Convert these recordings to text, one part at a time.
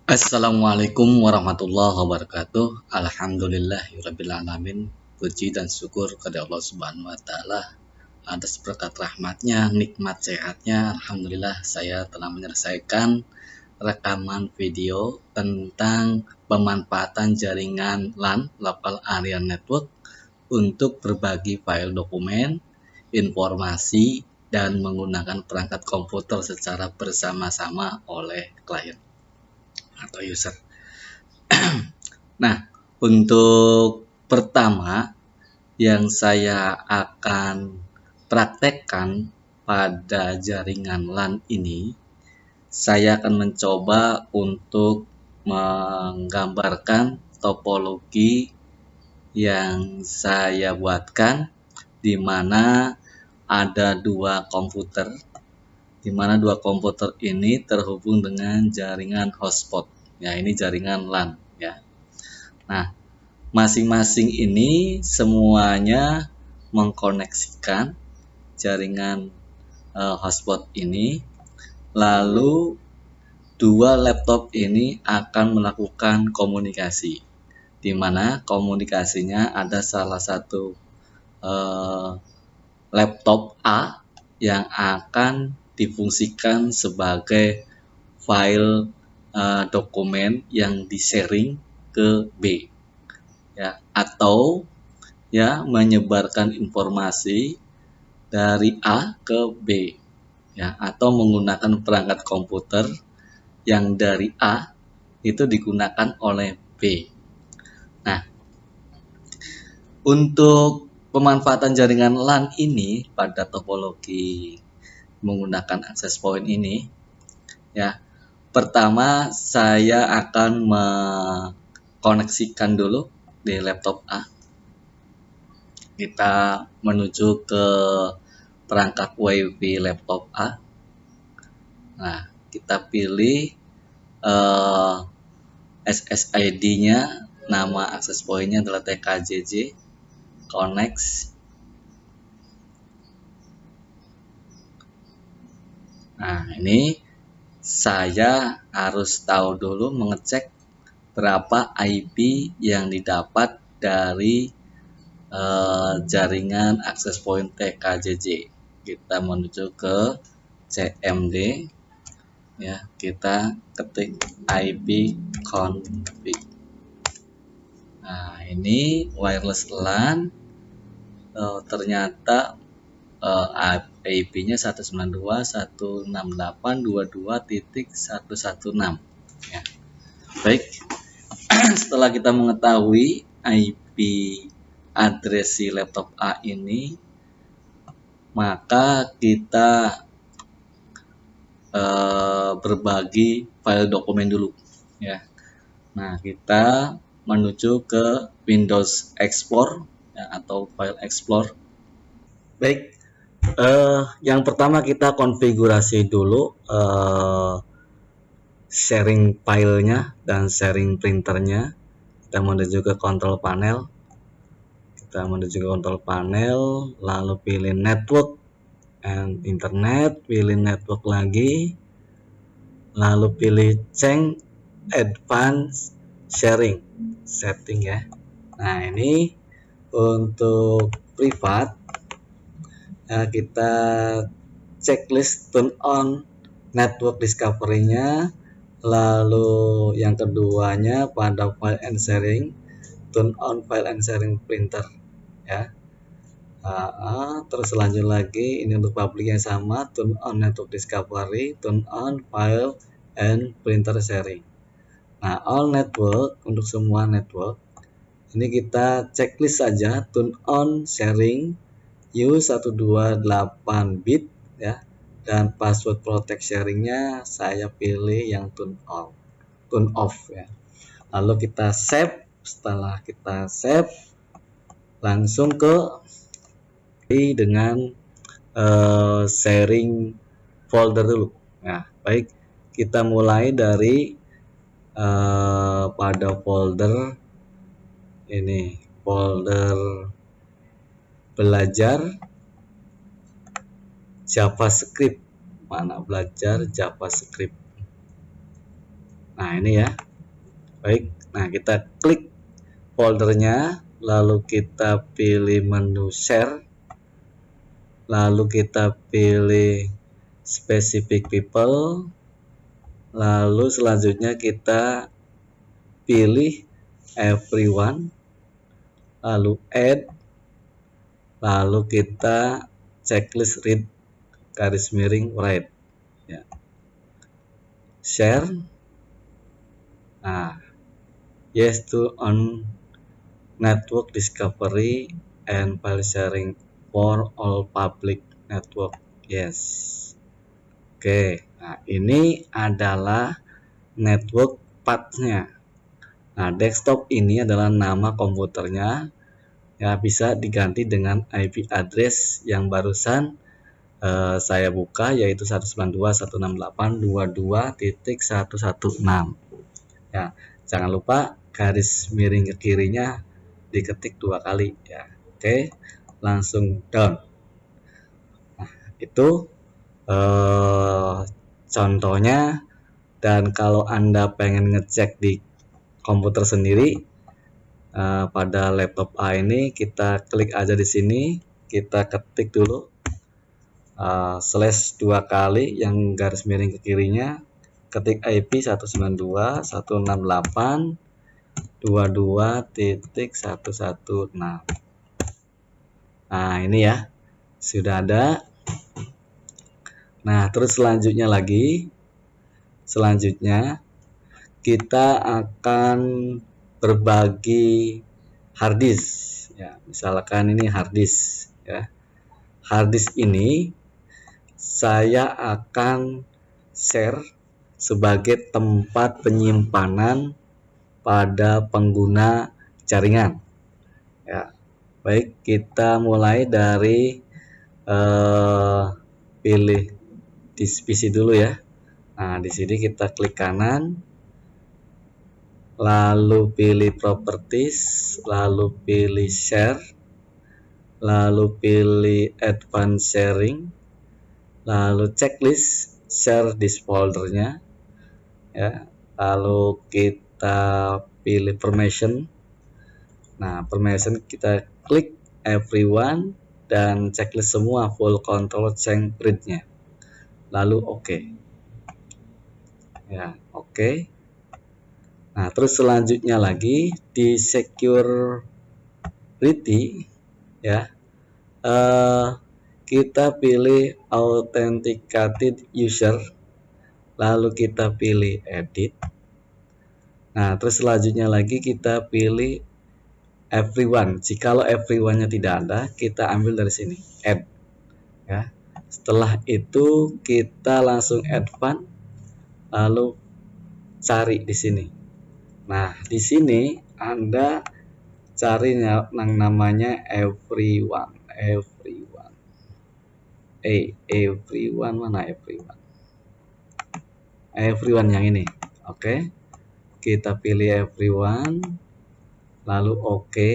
Assalamualaikum warahmatullahi wabarakatuh. Alhamdulillahirabbil alamin. Puji dan syukur kepada Allah Subhanahu wa taala atas berkat rahmatnya, nikmat sehatnya. Alhamdulillah saya telah menyelesaikan rekaman video tentang pemanfaatan jaringan LAN (Local Area Network) untuk berbagi file dokumen, informasi, dan menggunakan perangkat komputer secara bersama-sama oleh klien atau user. Nah, untuk pertama yang saya akan praktekkan pada jaringan LAN ini, saya akan mencoba untuk menggambarkan topologi yang saya buatkan, di mana ada dua komputer, di mana dua komputer ini terhubung dengan jaringan hotspot. Ya, ini jaringan LAN ya. Nah, masing-masing ini semuanya mengkoneksikan jaringan hotspot ini, lalu dua laptop ini akan melakukan komunikasi, di mana komunikasinya ada salah satu laptop A yang akan difungsikan sebagai file dokumen yang di-sharing ke B, ya, atau ya menyebarkan informasi dari A ke B, ya, atau menggunakan perangkat komputer yang dari A itu digunakan oleh B. Nah, untuk pemanfaatan jaringan LAN ini pada topologi menggunakan access point ini, ya, pertama saya akan mengkoneksikan dulu di laptop A. Kita menuju ke perangkat WiFi laptop A. Nah, kita pilih SSID-nya, nama access point-nya adalah TKJJ, connect. Nah, ini saya harus tahu dulu mengecek berapa IP yang didapat dari jaringan access point TKJJ. Kita menuju ke CMD, ya, kita ketik IP config. Nah, ini wireless LAN, ternyata IP-nya 192.168.22.116, ya. Baik, setelah kita mengetahui IP address si laptop A ini, maka kita berbagi file dokumen dulu, ya. Nah, kita menuju ke Windows Explorer, ya, atau File Explorer. Baik, yang pertama kita konfigurasi dulu sharing filenya dan sharing printernya. Kita menuju ke control panel. Lalu pilih network and internet, pilih network lagi, lalu pilih change advanced sharing setting, ya. Nah, ini untuk privat, ya, kita checklist turn on network discovery-nya, lalu yang keduanya pada file and sharing, turn on file and sharing printer, ya. Terus lanjut lagi, ini untuk publiknya sama, turn on network discovery, turn on file and printer sharing. Nah, all network, untuk semua network ini kita checklist saja, turn on sharing use 128 bit, ya, dan password protect sharingnya saya pilih yang turn off, ya. Lalu kita save. Setelah kita save, langsung ke dengan sharing folder dulu. Nah, baik, kita mulai dari pada folder ini, folder belajar JavaScript. Mana belajar JavaScript. Nah, ini ya. Baik, nah kita klik foldernya, lalu kita pilih menu share, lalu kita pilih specific people, lalu selanjutnya kita pilih everyone, lalu add, lalu kita checklist read garis miring write ya. Share, nah yes to on network discovery and file sharing for all public network, yes. Oke, nah ini adalah network path-nya. Nah, desktop ini adalah nama komputernya, ya bisa diganti dengan IP address yang barusan saya buka, yaitu 192.168.22.116. Ya, jangan lupa garis miring ke kirinya diketik 2 kali ya. Oke, langsung down. Nah, itu contohnya. Dan kalau Anda pengen ngecek di komputer sendiri pada laptop A ini, kita klik aja di sini, kita ketik dulu slash 2 kali yang garis miring ke kirinya, ketik IP 192.168.22.116. Nah, ini ya, sudah ada. Nah, terus selanjutnya kita akan berbagi harddisk ya. Misalkan ini harddisk ya. Harddisk ini saya akan share sebagai tempat penyimpanan pada pengguna jaringan ya. Baik, kita mulai dari pilih disk PC dulu ya. Nah, di sini kita klik kanan, lalu pilih properties, lalu pilih share, lalu pilih advanced sharing, lalu checklist share disk foldernya ya, lalu kita pilih permission. Nah, permission kita klik everyone dan checklist semua full control change read-nya, lalu oke ya. Oke. Nah, terus selanjutnya lagi di security ya, kita pilih authenticated user, lalu kita pilih edit. Nah, terus selanjutnya lagi kita pilih everyone. Jikalau everyone-nya tidak ada, kita ambil dari sini add ya. Setelah itu kita langsung advance, lalu cari di sini. Nah, di sini Anda cari yang namanya everyone. Everyone mana everyone? Everyone yang ini. Oke. Kita pilih everyone, lalu oke.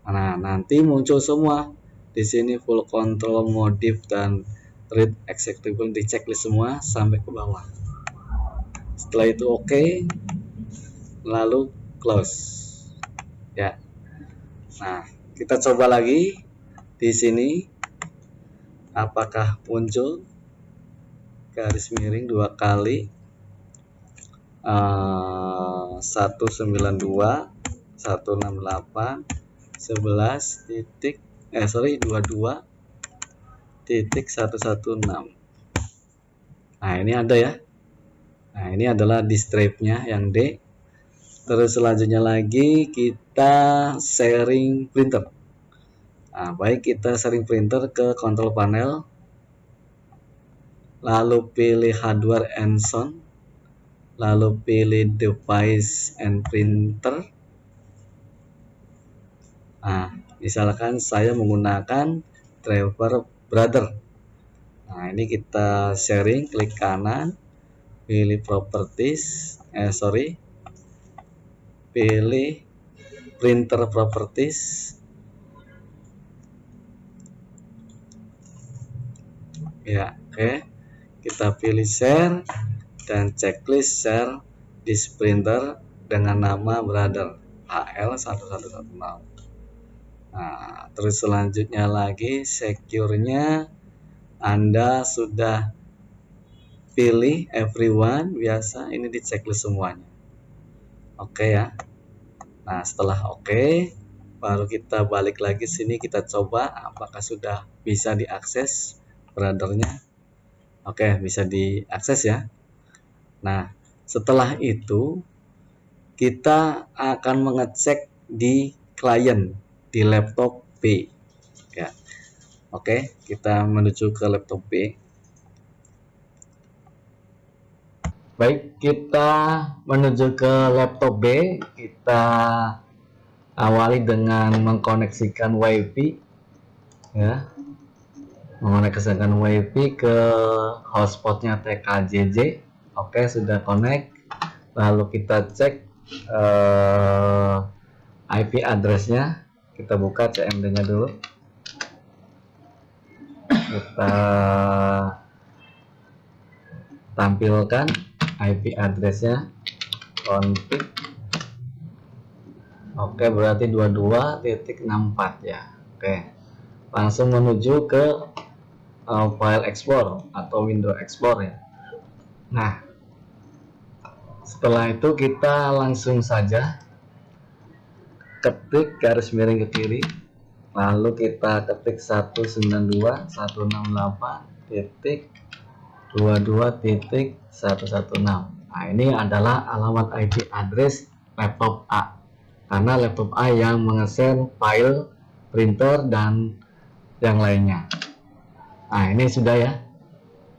Nah, nanti muncul semua di sini full control, modif dan read executable, di checklist semua sampai ke bawah. Setelah itu oke, lalu close ya. Nah, kita coba lagi di sini, apakah muncul garis miring 2 kali 192.168.22.116. Nah, ini ada ya. Nah, ini adalah disk drive-nya yang D. Terus selanjutnya lagi kita sharing printer. Nah, baik, kita sharing printer ke control panel, lalu pilih hardware and sound, lalu pilih device and printer. Nah, misalkan saya menggunakan driver brother. Nah, ini kita sharing, klik kanan, pilih properties, pilih printer properties ya. Oke, kita pilih share, dan checklist share this printer dengan nama brother HL1110. Nah, terus selanjutnya lagi secure-nya Anda sudah pilih everyone, biasa ini di checklist semuanya. Oke ya. Nah, setelah oke, baru kita balik lagi sini, kita coba apakah sudah bisa diakses brothernya. Oke, bisa diakses ya. Nah, setelah itu kita akan mengecek di klien di laptop B ya. Oke, kita menuju ke laptop B. Baik, kita menuju ke laptop B. Kita awali dengan mengkoneksikan WiFi ya. Mengoneksikan WiFi ke hotspotnya TKJJ. Oke, sudah connect. Lalu kita cek IP addressnya. Kita buka CMD-nya dulu. Kita tampilkan IP addressnya, config. Oke, berarti 22.64 ya. Oke, langsung menuju ke file export atau window export ya. Nah, setelah itu kita langsung saja ketik garis miring ke kiri, lalu kita ketik 192.168.22.116. Nah, ini adalah alamat IP address laptop A, karena laptop A yang mengeser file printer dan yang lainnya. Nah, ini sudah ya.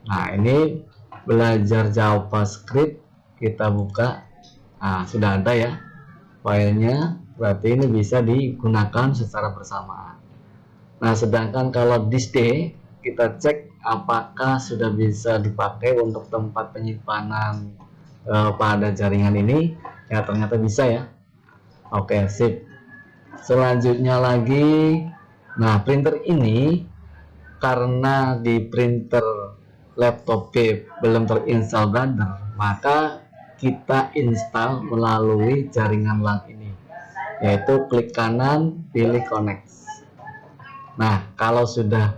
Nah, ini belajar JavaScript, kita buka. Nah, sudah ada ya filenya, berarti ini bisa digunakan secara bersamaan. Nah, sedangkan kalau disk D, kita cek apakah sudah bisa dipakai untuk tempat penyimpanan pada jaringan ini. Ya, ternyata bisa ya. Oke, sip. Selanjutnya lagi, nah printer ini karena di printer laptop B belum terinstall brother, maka kita install melalui jaringan LAN ini, yaitu klik kanan, pilih connect. Nah, kalau sudah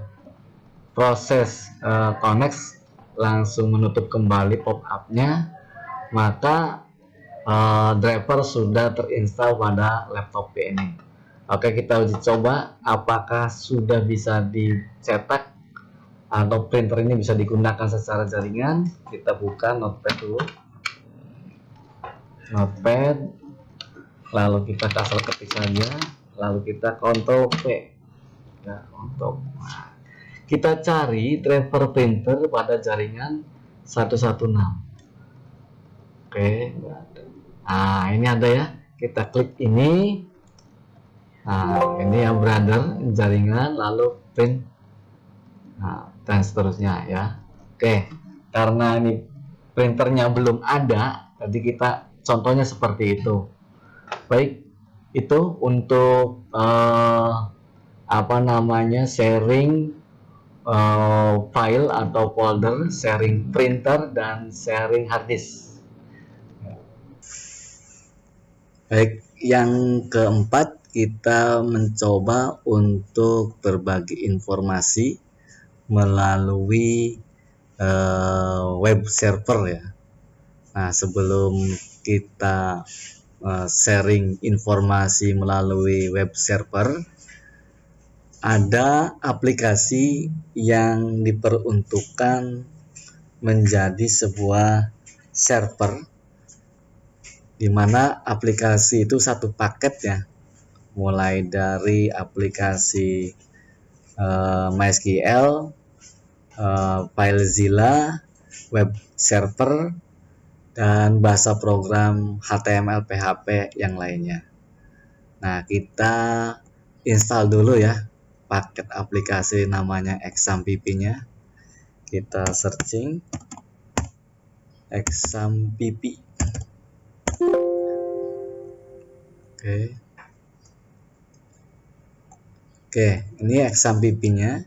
proses connect, langsung menutup kembali pop-up-nya, maka driver sudah terinstall pada laptop B ini. Oke, kita uji coba apakah sudah bisa dicetak atau printer ini bisa digunakan secara jaringan. Kita buka notepad dulu, notepad, lalu kita kasar ketik saja, lalu kita Ctrl V ya, untuk kita cari driver printer pada jaringan 116. Oke, nah ini ada ya, kita klik ini. Nah, ini yang brother jaringan, lalu print, nah, dan seterusnya ya. Oke, karena ini printernya belum ada, jadi kita contohnya seperti itu. Baik, itu untuk apa namanya, sharing file atau folder, sharing printer, dan sharing hard disk. Baik, yang keempat, kita mencoba untuk berbagi informasi melalui web server ya. Nah, sebelum kita sharing informasi melalui web server, ada aplikasi yang diperuntukkan menjadi sebuah server, di mana aplikasi itu satu paket ya, mulai dari aplikasi MySQL, FileZilla, web server, dan bahasa program HTML, PHP yang lainnya. Nah, kita install dulu ya paket aplikasi namanya XAMPP-nya. Kita searching XAMPP. Oke, ini XAMPP-nya.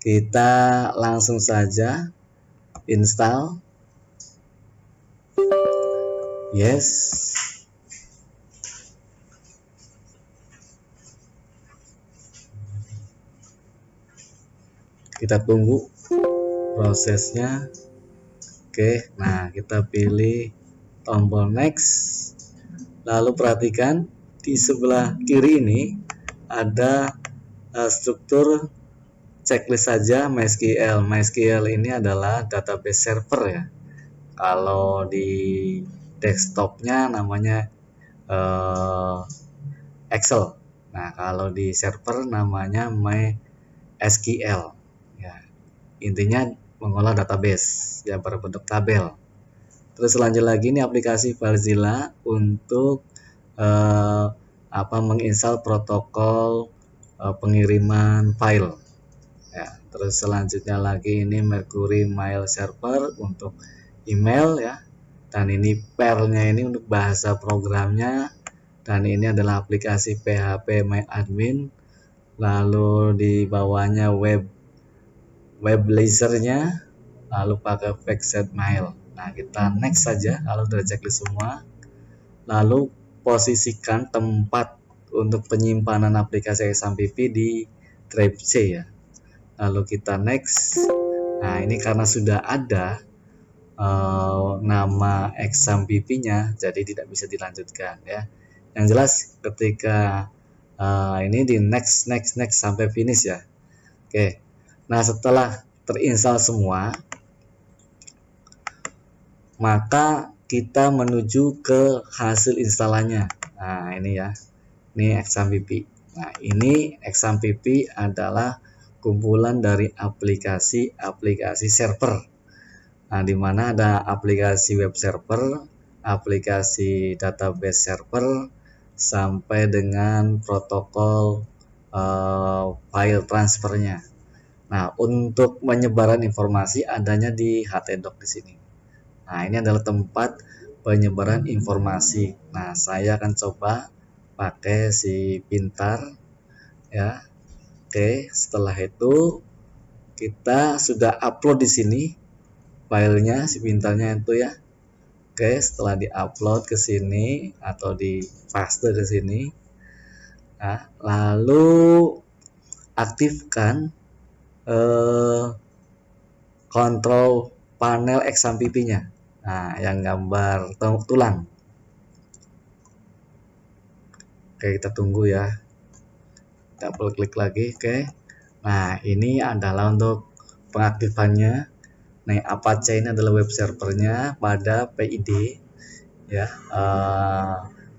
Kita langsung saja install. Yes. Kita tunggu prosesnya. Oke, nah kita pilih tombol next. Lalu perhatikan di sebelah kiri ini ada struktur checklist saja MySQL. MySQL ini adalah database server ya. Kalau di desktopnya namanya Excel. Nah, kalau di server namanya MySQL. Ya, intinya mengolah database yang berbentuk tabel. Terus lanjut lagi ini aplikasi FileZilla untuk menginstal protokol pengiriman file. Ya, terus selanjutnya lagi ini Mercury Mail Server untuk email ya. Dan ini perl-nya ini untuk bahasa programnya. Dan ini adalah aplikasi PHP MyAdmin. Lalu di bawahnya web lasernya, lalu pakai Fixed Mail. Nah, kita next saja kalau sudah checklist semua. Lalu posisikan tempat untuk penyimpanan aplikasi XAMPP di drive C ya. Lalu kita next. Nah, ini karena sudah ada nama XAMPP-nya, jadi tidak bisa dilanjutkan ya. Yang jelas ketika ini di next sampai finish ya. Oke. Nah, setelah terinstall semua, maka kita menuju ke hasil instalannya. Nah, ini ya. Ini XAMPP. Nah, ini XAMPP adalah kumpulan dari aplikasi server. Nah, di mana ada aplikasi web server, aplikasi database server, sampai dengan protokol file transfernya. Nah, untuk penyebaran informasi adanya di htdoc di sini. Nah, ini adalah tempat penyebaran informasi. Nah, saya akan coba pakai si pintar ya. Oke, setelah itu kita sudah upload di sini filenya si pintarnya itu ya. Oke, setelah diupload ke sini atau di paste ke sini. Nah, lalu aktifkan kontrol panel XAMPP-nya. Nah, yang gambar tulang. Oke, kita tunggu ya. Double klik lagi. Oke. Nah, ini adalah untuk pengaktifannya. Nah, Apache ini adalah web servernya pada PID ya.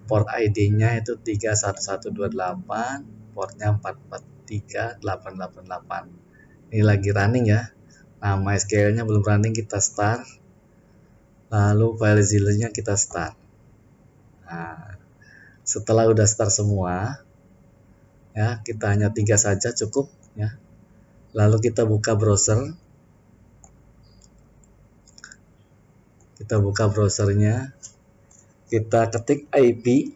Port ID-nya itu 31128, portnya 443888. Ini lagi running ya. Nah, MySQL-nya belum running, kita start. Lalu FileZilla-nya kita start. Nah, setelah udah start semua, ya kita hanya 3 saja cukup ya. Lalu kita buka browser. Kita buka browsernya. Kita ketik IP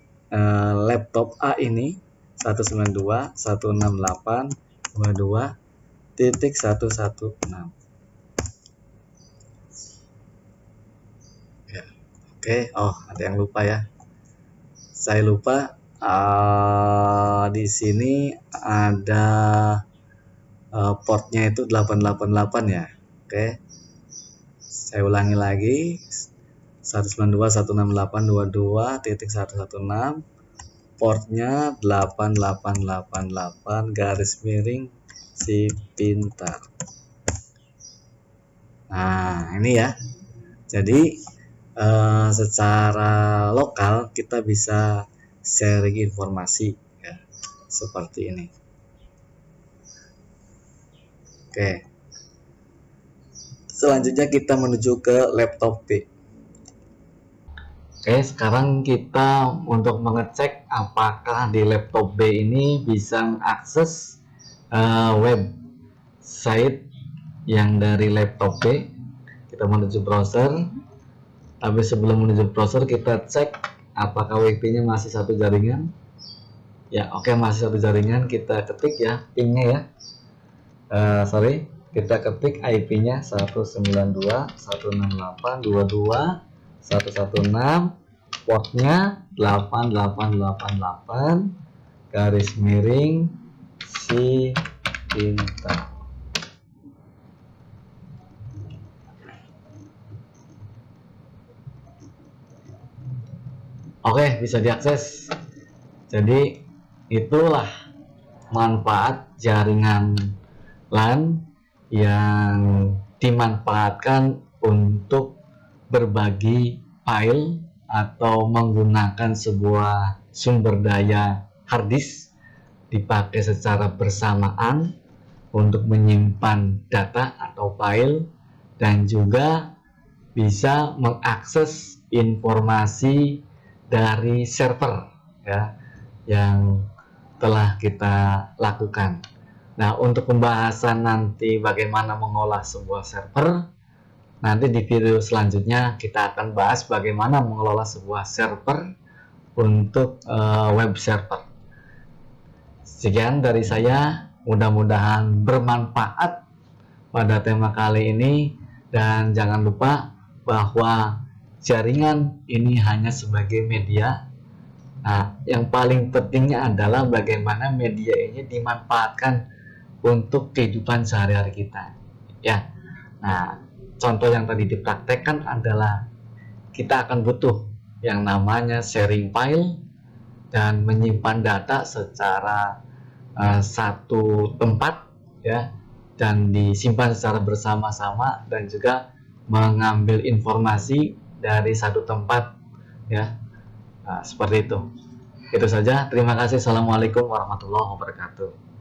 laptop A ini 192.168.22.116. Ya. Oke, oh ada yang lupa ya. Saya lupa di sini ada portnya itu 888 ya. Oke. Saya ulangi lagi. 192.168.22.116, portnya 8888 garis miring si pintar. Nah, ini ya. Jadi secara lokal kita bisa sharing informasi ya, seperti ini. Oke. Selanjutnya kita menuju ke laptop B. Oke, sekarang kita untuk mengecek apakah di laptop B ini bisa mengakses website yang dari laptop B. Kita menuju browser. Tapi sebelum menuju browser kita cek apakah WiFi-nya masih satu jaringan. Ya, oke, masih satu jaringan. Kita ketik ya ping-nya ya. Kita ketik IP-nya 192.168.22 116, portnya 8888 garis miring si Intel. Oke, bisa diakses. Jadi itulah manfaat jaringan LAN yang dimanfaatkan untuk berbagi file atau menggunakan sebuah sumber daya hard disk dipakai secara bersamaan untuk menyimpan data atau file dan juga bisa mengakses informasi dari server ya yang telah kita lakukan. Nah, untuk pembahasan nanti bagaimana mengolah sebuah server, nanti di video selanjutnya kita akan bahas bagaimana mengelola sebuah server untuk web server. Sekian dari saya, mudah-mudahan bermanfaat pada tema kali ini, dan jangan lupa bahwa jaringan ini hanya sebagai media. Nah, yang paling pentingnya adalah bagaimana media ini dimanfaatkan untuk kehidupan sehari-hari kita. Ya, nah contoh yang tadi dipraktekkan adalah kita akan butuh yang namanya sharing file dan menyimpan data secara satu tempat ya, dan disimpan secara bersama-sama dan juga mengambil informasi dari satu tempat ya. Nah, seperti itu. Itu saja. Terima kasih. Assalamualaikum warahmatullahi wabarakatuh.